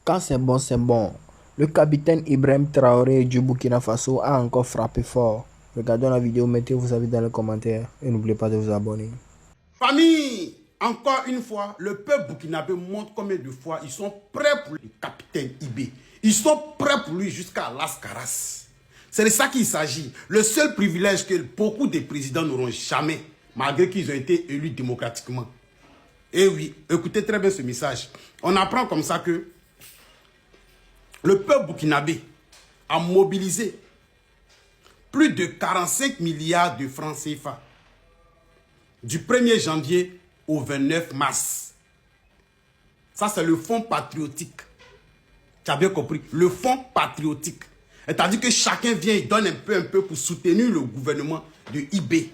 Quand c'est bon, c'est bon. Le capitaine Ibrahim Traoré du Burkina Faso a encore frappé fort. Regardons la vidéo, mettez vos avis dans les commentaires et n'oubliez pas de vous abonner. Famille, encore une fois, le peuple burkinabé montre combien de fois ils sont prêts pour le capitaine Ibé. Ils sont prêts pour lui jusqu'à Las Caras. C'est de ça qu'il s'agit. Le seul privilège que beaucoup de présidents n'auront jamais, malgré qu'ils ont été élus démocratiquement. Et oui, écoutez très bien ce message. On apprend comme ça que le peuple burkinabé a mobilisé plus de 45 milliards de francs CFA du 1er janvier au 29 mars. Ça, c'est le fonds patriotique. Tu as bien compris? Le fonds patriotique. C'est-à-dire que chacun vient et donne un peu pour soutenir le gouvernement de IB.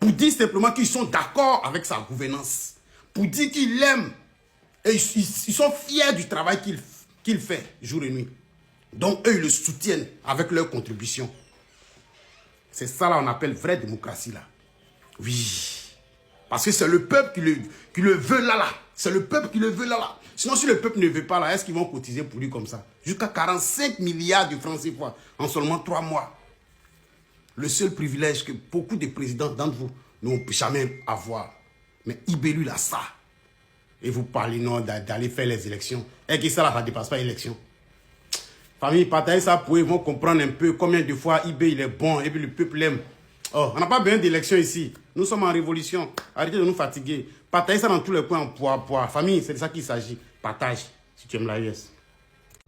Pour dire simplement qu'ils sont d'accord avec sa gouvernance. Pour dire qu'ils l'aiment. Et ils sont fiers du travail qu'il fait jour et nuit. Donc, eux, ils le soutiennent avec leur contribution. C'est ça, là, on appelle vraie démocratie, là. Oui. Parce que c'est le peuple qui le veut là, là. C'est le peuple qui le veut là, là. Sinon, si le peuple ne veut pas là, est-ce qu'ils vont cotiser pour lui comme ça? Jusqu'à 45 milliards de francs CFA en seulement 3 mois. Le seul privilège que beaucoup de présidents d'entre vous n'ont jamais avoir. Mais Ibé, lui, là, ça. Et vous parlez non d'aller faire les élections. Et que ça, là, ça ne dépasse pas l'élection. Famille, partagez ça pour eux, ils vont comprendre un peu combien de fois Ibé, il est bon et puis le peuple l'aime. Oh, on n'a pas besoin d'élection ici. Nous sommes en révolution. Arrêtez de nous fatiguer. Partagez ça dans tous les coins en poids. Famille, c'est de ça qu'il s'agit. Partage si tu aimes la US.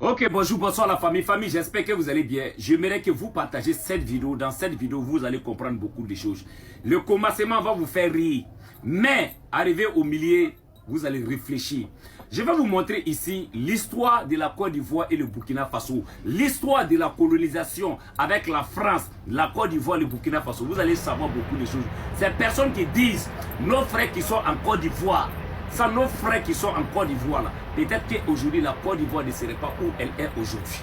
Ok, bonjour, bonsoir la famille. Famille, j'espère que vous allez bien. J'aimerais que vous partagez cette vidéo. Dans cette vidéo, vous allez comprendre beaucoup de choses. Le commencement va vous faire rire. Mais, arrivé au milieu, vous allez réfléchir. Je vais vous montrer ici l'histoire de la Côte d'Ivoire et le Burkina Faso. L'histoire de la colonisation avec la France, la Côte d'Ivoire et le Burkina Faso. Vous allez savoir beaucoup de choses. Ces personnes qui disent, nos frères qui sont en Côte d'Ivoire, sans nos frères qui sont en Côte d'Ivoire, peut-être qu'aujourd'hui la Côte d'Ivoire ne serait pas où elle est aujourd'hui.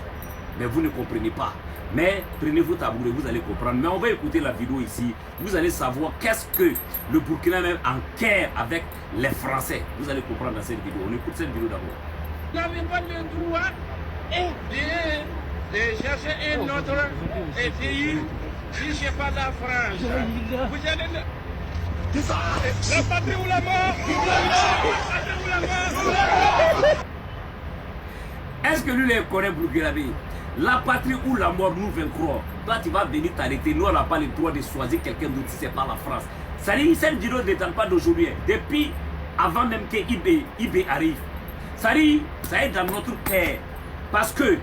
Mais vous ne comprenez pas. Mais prenez vos tabourets, vous allez comprendre. Mais on va écouter la vidéo ici. Vous allez savoir qu'est-ce que le Burkina même en guerre avec les Français. Vous allez comprendre dans cette vidéo. On écoute cette vidéo d'abord. Vous n'avez pas le droit de chercher un autre pays si ce n'est pas la France. Vous allez... La patrie ou la mort. La patrie ou la mort. Est-ce que lui, les connaît Burkinabé? La patrie ou la mort, nous vaincrons. Toi, tu vas venir t'arrêter. Nous, on n'a pas le droit de choisir quelqu'un d'autre si ce n'est pas la France. Ça dit, cette vidéo ne date pas d'aujourd'hui. Depuis, avant même que IB arrive. Ça dit, ça est dans notre terre. Parce que,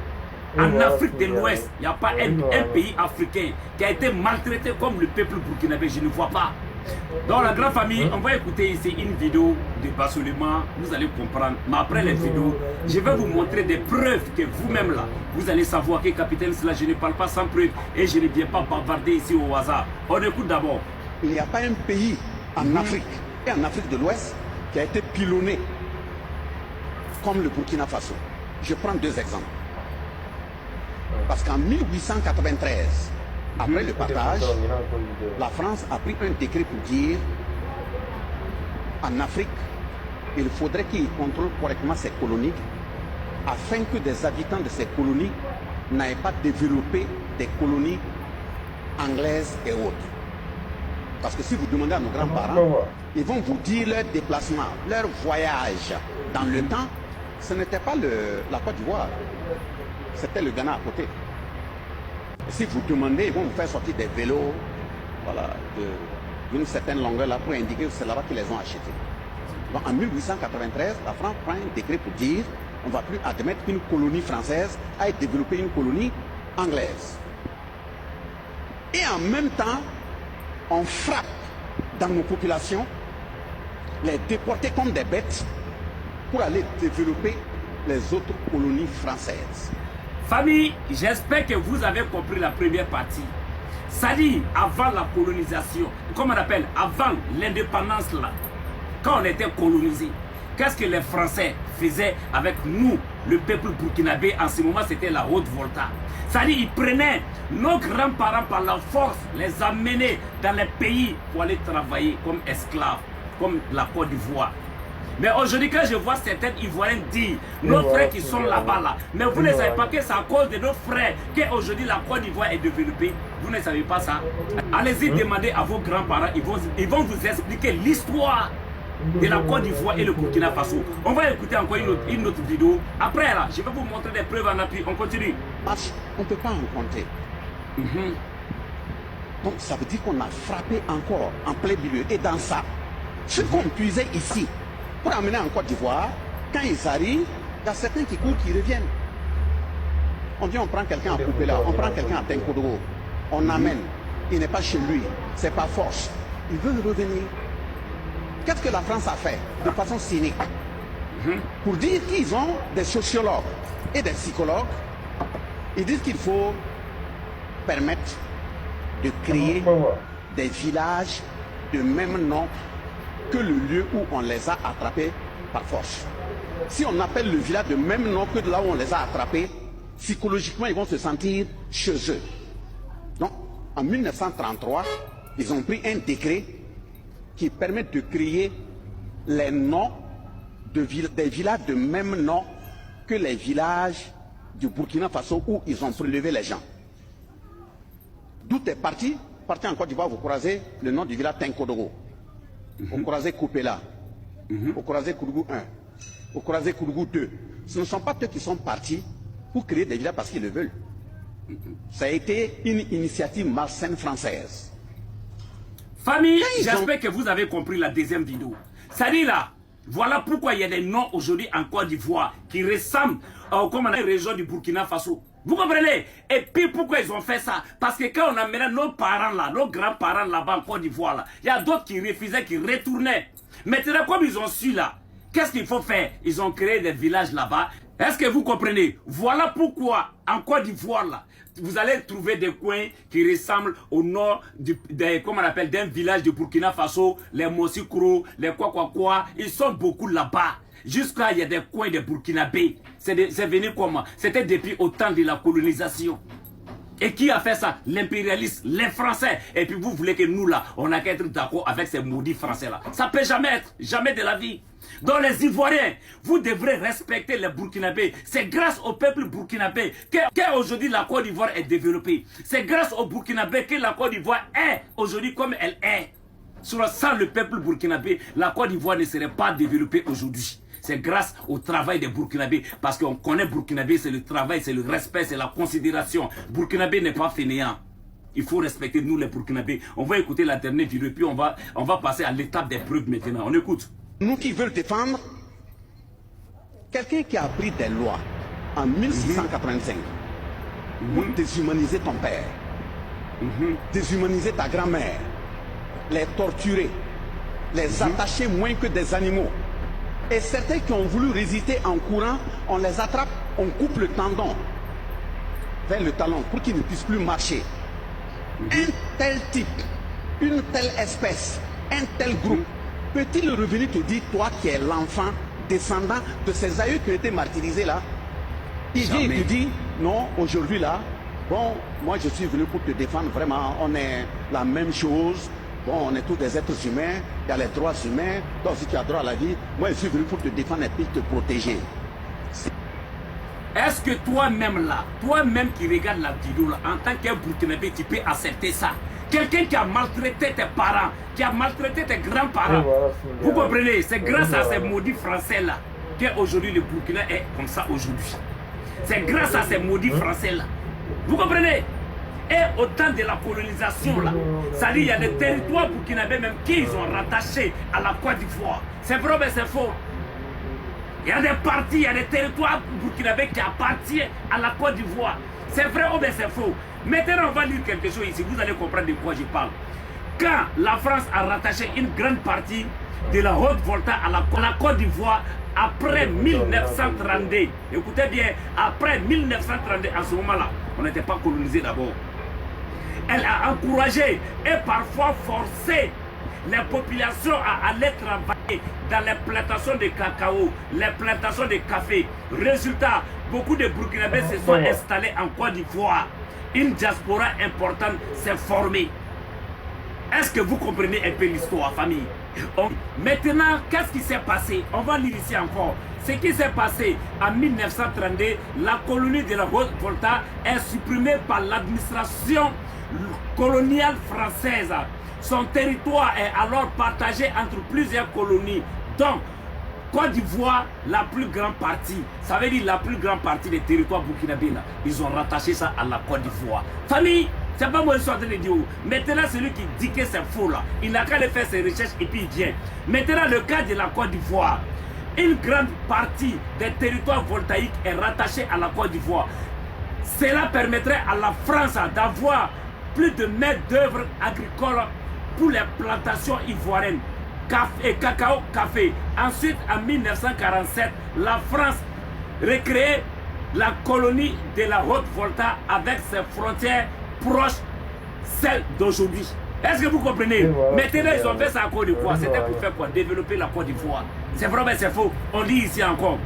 en Afrique de l'Ouest, il n'y a pas un pays africain qui a été maltraité comme le peuple burkinabé. Je ne vois pas. Dans la grande famille, on va écouter ici une vidéo de basculement, vous allez comprendre. Mais après les vidéos, je vais vous montrer des preuves que vous-même là, vous allez savoir que capitaine, cela je ne parle pas sans preuve et je ne viens pas bavarder ici au hasard. On écoute d'abord. Il n'y a pas un pays en Afrique et en Afrique de l'Ouest qui a été pilonné comme le Burkina Faso. Je prends 2 exemples. Parce qu'en 1893, après le partage, la France a pris un décret pour dire en Afrique, il faudrait qu'il contrôle correctement ses colonies afin que des habitants de ces colonies n'aient pas développé des colonies anglaises et autres. Parce que si vous demandez à nos grands-parents, ils vont vous dire leur déplacement, leur voyage dans le temps, ce n'était pas la Côte d'Ivoire, c'était le Ghana à côté. Si vous demandez, ils vont vous faire sortir des vélos, voilà, d'une certaine longueur là pour indiquer que c'est là-bas qu'ils les ont achetés. Donc en 1893, la France prend un décret pour dire on ne va plus admettre qu'une colonie française aille développer une colonie anglaise. Et en même temps, on frappe dans nos populations, les déporter comme des bêtes pour aller développer les autres colonies françaises. Famille, j'espère que vous avez compris la première partie. Ça dit, avant la colonisation, comme on appelle, avant l'indépendance là, quand on était colonisé, qu'est-ce que les Français faisaient avec nous, le peuple burkinabé? En ce moment, c'était la haute volta. Ça dit, ils prenaient nos grands-parents par la force, les amenaient dans les pays pour aller travailler comme esclaves, comme la Côte d'Ivoire. Mais aujourd'hui, quand je vois certains Ivoiriens dire, nos frères qui sont là-bas, là, mais vous ne savez pas que c'est à cause de nos frères qu'aujourd'hui la Côte d'Ivoire est développée. Vous ne savez pas ça. Allez-y demander à vos grands-parents, ils vont vous expliquer l'histoire de la Côte d'Ivoire et le Burkina Faso. On va écouter encore une autre vidéo. Après, là, je vais vous montrer des preuves en appui. On continue. On ne peut pas en compter. Donc ça veut dire qu'on a frappé encore en plein milieu. Et dans ça, ce qu'on puisait ici, pour amener en Côte d'Ivoire, quand ils arrivent, il y a certains qui courent, qui reviennent. On dit on prend quelqu'un à Coupéla, on prend quelqu'un à Tenkodogo, on amène. Il n'est pas chez lui, c'est pas force. Il veut revenir. Qu'est-ce que la France a fait de façon cynique? Pour dire qu'ils ont des sociologues et des psychologues, ils disent qu'il faut permettre de créer des villages de même nom que le lieu où on les a attrapés par force. Si on appelle le village de même nom que de là où on les a attrapés, psychologiquement ils vont se sentir chez eux. Donc en 1933, ils ont pris un décret qui permet de créer les noms des villages de même nom que les villages du Burkina Faso où ils ont prélevé les gens. D'où est parti en Côte d'Ivoire, vous croisez le nom du village Tenkodogo. Vous croisez Coupéla. Vous croisez Kourougou 1. Vous croisez Kourougou 2. Ce ne sont pas eux qui sont partis pour créer des villages parce qu'ils le veulent. Ça a été une initiative malsaine française. Famille, j'espère que vous avez compris la deuxième vidéo. Ça dit là, voilà pourquoi il y a des noms aujourd'hui en Côte d'Ivoire qui ressemblent comme dans la région du Burkina Faso. Vous comprenez? Et puis pourquoi ils ont fait ça? Parce que quand on amenait nos parents là, nos grands-parents là-bas en Côte d'Ivoire là, il y a d'autres qui refusaient, qui retournaient. Maintenant, comme ils ont su là, qu'est-ce qu'il faut faire? Ils ont créé des villages là-bas. Est-ce que vous comprenez? Voilà pourquoi en Côte d'Ivoire là, vous allez trouver des coins qui ressemblent au nord d'un village de Burkina Faso, les Mossikro, les quoi. Ils sont beaucoup là-bas. Jusqu'à il y a des coins de Burkinabé. C'est venu comment? C'était depuis au temps de la colonisation. Et qui a fait ça? L'impérialiste, les Français. Et puis vous voulez que nous là, on n'a qu'à être d'accord avec ces maudits Français là. Ça peut jamais être, jamais de la vie. Donc les Ivoiriens, vous devrez respecter les Burkinabés. C'est grâce au peuple burkinabé qu'aujourd'hui la Côte d'Ivoire est développée. C'est grâce aux Burkinabés que la Côte d'Ivoire est aujourd'hui comme elle est. Sans le peuple burkinabé, la Côte d'Ivoire ne serait pas développée aujourd'hui. C'est grâce au travail des Burkinabés. Parce qu'on connaît Burkinabé, c'est le travail, c'est le respect, c'est la considération. Burkinabé n'est pas fainéant. Il faut respecter nous les Burkinabés. On va écouter la dernière vidéo, puis on va passer à l'étape des preuves maintenant. On écoute. Nous qui veulent défendre quelqu'un qui a pris des lois en 1685 pour déshumaniser ton père, déshumaniser ta grand-mère, les torturer, les attacher moins que des animaux. Et certains qui ont voulu résister en courant, on les attrape, on coupe le tendon vers le talon pour qu'ils ne puissent plus marcher. Un tel type, une telle espèce, un tel groupe, peut-il revenir te dire, toi qui es l'enfant descendant de ces aïeux qui ont été martyrisés là? Il vient et te dit, non, aujourd'hui là, bon, moi je suis venu pour te défendre, vraiment, on est la même chose. Bon, on est tous des êtres humains, il y a les droits humains, toi aussi tu as droit à la vie. Moi je suis venu pour te défendre et puis te protéger. Est-ce que toi-même là, toi-même qui regarde la vidéo là, en tant qu'un Burkinabé, tu peux accepter ça? Quelqu'un qui a maltraité tes parents, qui a maltraité tes grands-parents, vous comprenez? C'est grâce à ces maudits Français là qu'aujourd'hui le Burkina est comme ça aujourd'hui. C'est grâce à ces maudits Français là. Vous comprenez? Et au temps de la colonisation là, ça dit il y a des territoires burkinabés même qu'ils ont rattachés à la Côte d'Ivoire. C'est vrai mais c'est faux. Il y a des parties, il y a des territoires burkinabés qui appartiennent à la Côte d'Ivoire. C'est vrai ou bien c'est faux. Maintenant on va lire quelque chose ici, vous allez comprendre de quoi je parle. Quand la France a rattaché une grande partie de la Haute-Volta à la Côte d'Ivoire, après 1932, écoutez bien, après 1932, à ce moment-là, on n'était pas colonisé d'abord. Elle a encouragé et parfois forcé les populations à aller travailler dans les plantations de cacao, les plantations de café. Résultat, beaucoup de Burkinabés se sont installés en Côte d'Ivoire. Une diaspora importante s'est formée. Est-ce que vous comprenez un peu l'histoire, famille? Maintenant, qu'est-ce qui s'est passé? On va lire ici encore. Ce qui s'est passé en 1932, la colonie de la Haute-Volta est supprimée par l'administration coloniale française. Son territoire est alors partagé entre plusieurs colonies. Donc, Côte d'Ivoire, la plus grande partie, ça veut dire la plus grande partie des territoires burkinabés, là, ils ont rattaché ça à la Côte d'Ivoire. Famille, c'est pas moi qui suis en train de dire. Maintenant, celui qui dit que c'est faux là, il n'a qu'à aller faire ses recherches et puis il vient. Maintenant, le cas de la Côte d'Ivoire, une grande partie des territoires voltaïques est rattachée à la Côte d'Ivoire. Cela permettrait à la France d'avoir plus de main-d'œuvre agricole pour les plantations ivoiriennes. Cacao, café. Ensuite, en 1947, la France recrée la colonie de la Haute-Volta avec ses frontières proches celles d'aujourd'hui. Est-ce que vous comprenez? Maintenant, ils ont fait ça à Côte d'Ivoire. C'était pour faire quoi? Développer la Côte d'Ivoire. C'est vrai, mais c'est faux. On dit ici encore.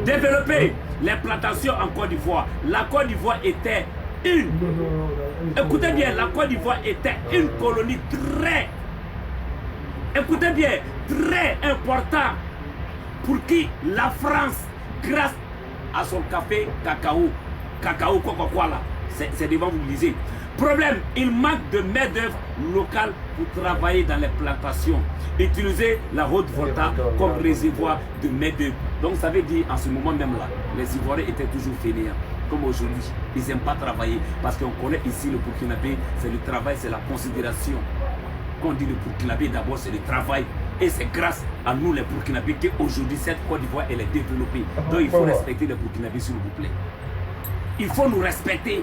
Développer les plantations en Côte d'Ivoire. La Côte d'Ivoire était une... Écoutez bien, la Côte d'Ivoire était une colonie très... Écoutez bien, très important pour qui la France, grâce à son café, cacao, Coca-Cola, c'est devant vous lisez. Problème, il manque de main-d'œuvre locale pour travailler dans les plantations. Utiliser la Haute-Volta comme réservoir de main-d'œuvre. Donc ça veut dire en ce moment même là, les Ivoiriens étaient toujours fainéants. Comme aujourd'hui, ils n'aiment pas travailler parce qu'on connaît ici le Burkinabé, c'est le travail, c'est la considération. Quand on dit le Burkinabé, d'abord c'est le travail. Et c'est grâce à nous les Burkinabés qu'aujourd'hui cette Côte d'Ivoire elle est développée. Donc il faut respecter les Burkinabés s'il vous plaît. Il faut nous respecter.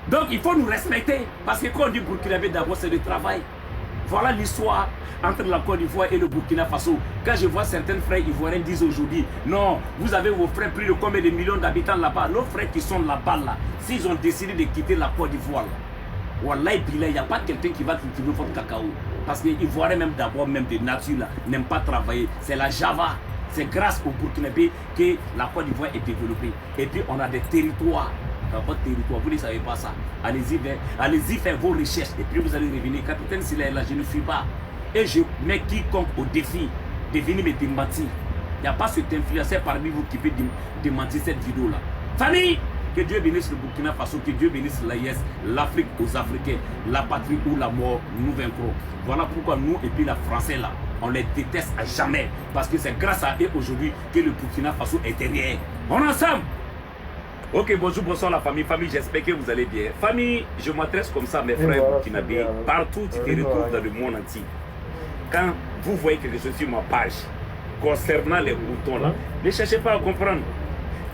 Donc il faut nous respecter. Parce que quand on dit Burkinabé, d'abord c'est le travail. Voilà l'histoire entre la Côte d'Ivoire et le Burkina Faso. Quand je vois certains frères ivoiriens disent aujourd'hui, non, vous avez vos frères plus de combien de millions d'habitants là-bas. Nos frères qui sont là-bas, là, s'ils ont décidé de quitter la Côte d'Ivoire, Wallahi, il n'y a pas quelqu'un qui va cultiver votre cacao. Parce que les Ivoiriens, même d'abord, même de nature, n'aiment pas travailler. C'est la Java. C'est grâce au Burkinabé que la Côte d'Ivoire est développée. Et puis, on a des territoires. Dans votre territoire, vous ne savez pas ça. Allez-y faire vos recherches. Et puis, vous allez revenir. Capitaine Silla est là, je ne fuis pas. Et je mets quiconque au défi de venir me démentir. Il n'y a pas cet influenceur parmi vous qui peut démentir cette vidéo-là. Famille! Que Dieu bénisse le Burkina Faso, que Dieu bénisse l'AIS, l'Afrique aux Africains, la patrie ou la mort, nous vaincrons. Voilà pourquoi nous et puis les Français là, on les déteste à jamais. Parce que c'est grâce à eux aujourd'hui que le Burkina Faso est derrière. On est ensemble. Ok, bonjour, bonsoir la famille. Famille, j'espère que vous allez bien. Famille, je m'adresse comme ça à mes frères burkinabés. Partout tu te retrouves dans le monde entier. Quand vous voyez quelque chose sur ma page concernant les moutons là, ne cherchez pas à comprendre.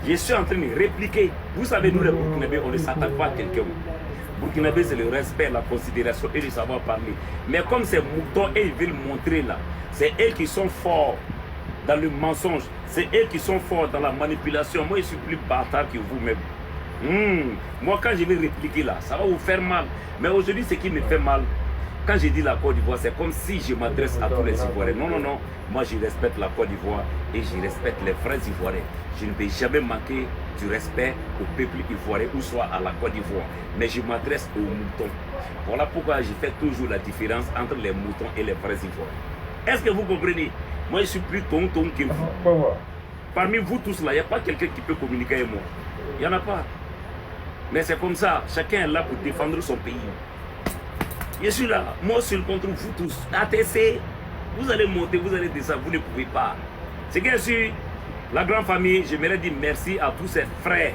Je suis en train de répliquer. Vous savez, nous les Burkinabés, on ne s'attaque pas à quelqu'un. Burkinabé, c'est le respect, la considération et le savoir parler. Mais comme ces moutons, ils veulent montrer là, c'est eux qui sont forts dans le mensonge. C'est eux qui sont forts dans la manipulation. Moi, je suis plus bâtard que vous-même. Moi, quand je vais répliquer là, ça va vous faire mal. Mais aujourd'hui, ce qui me fait mal, quand je dis la Côte d'Ivoire, c'est comme si je m'adresse à tous les Ivoiriens. Non, non, non. Moi, je respecte la Côte d'Ivoire et je respecte les frères Ivoiriens. Je ne vais jamais manquer du respect au peuple ivoirien ou soit à la Côte d'Ivoire. Mais je m'adresse aux moutons. Voilà pourquoi je fais toujours la différence entre les moutons et les frères Ivoiriens. Est-ce que vous comprenez? Moi, je suis plus tonton que vous. Parmi vous tous là, il n'y a pas quelqu'un qui peut communiquer avec moi. Il n'y en a pas. Mais c'est comme ça. Chacun est là pour défendre son pays. Je suis là, moi seul contre vous tous. ATC, vous allez monter, vous allez descendre, vous ne pouvez pas. C'est que je suis la grande famille, j'aimerais dire merci à tous ces frères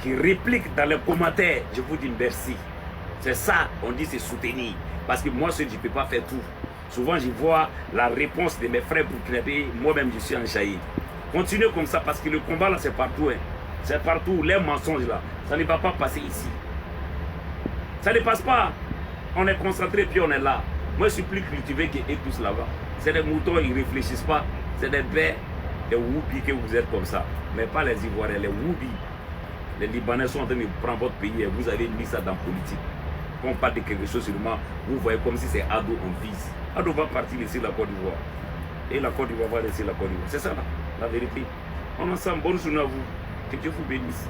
qui répliquent dans les commentaires. Je vous dis merci. C'est ça, on dit c'est soutenir. Parce que moi seul, je ne peux pas faire tout. Souvent, je vois la réponse de mes frères burkinabés, moi-même je suis enjaillé. Continuez comme ça parce que le combat là, c'est partout. Hein. C'est partout, les mensonges là, ça ne va pas passer ici. Ça ne passe pas. On est concentré puis on est là. Moi je suis plus cultivé que eux tous là-bas. C'est des moutons, ils ne réfléchissent pas. C'est des bêtes, des whoopis que vous êtes comme ça. Mais pas les Ivoiriens, les whoopis. Les Libanais sont en train de prendre votre pays et vous avez mis ça dans la politique. Quand on parle de quelque chose seulement, vous voyez comme si c'est Ado en vise. Ado va partir laisser la Côte d'Ivoire. Et la Côte d'Ivoire va laisser la Côte d'Ivoire. C'est ça là, la vérité. On est ensemble, bonne journée à vous. Que Dieu vous bénisse.